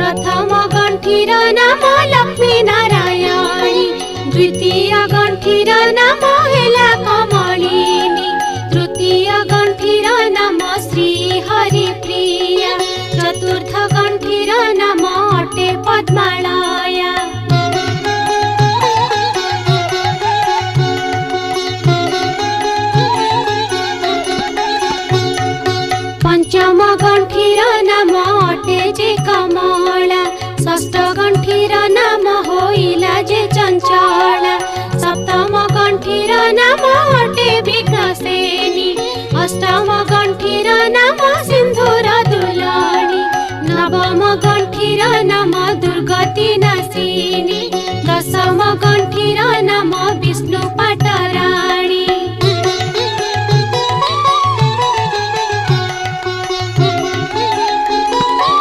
प्रथम गंठीर नाम लक्ष्मी नारायणी, द्वितीय गंठीर नाम हेला कमलिनी, तृतीय गंठीर नाम श्री हरिप्रिया, चतुर्थ गंठीर नाम अटे पद्मालया। पंचम गंठीर नाम अटे जे कमला, षष्ठ गंठीर नाम होइला जे चंचला, सप्तम गंठीर नाम अटे विघ्नसेनी, अष्टम गंठीर नाम सिंधुर दुलानी, नवम गंठीर नाम दुर्गति नाशिनी, दशम गंठीर नाम विष्णु पाटराणी।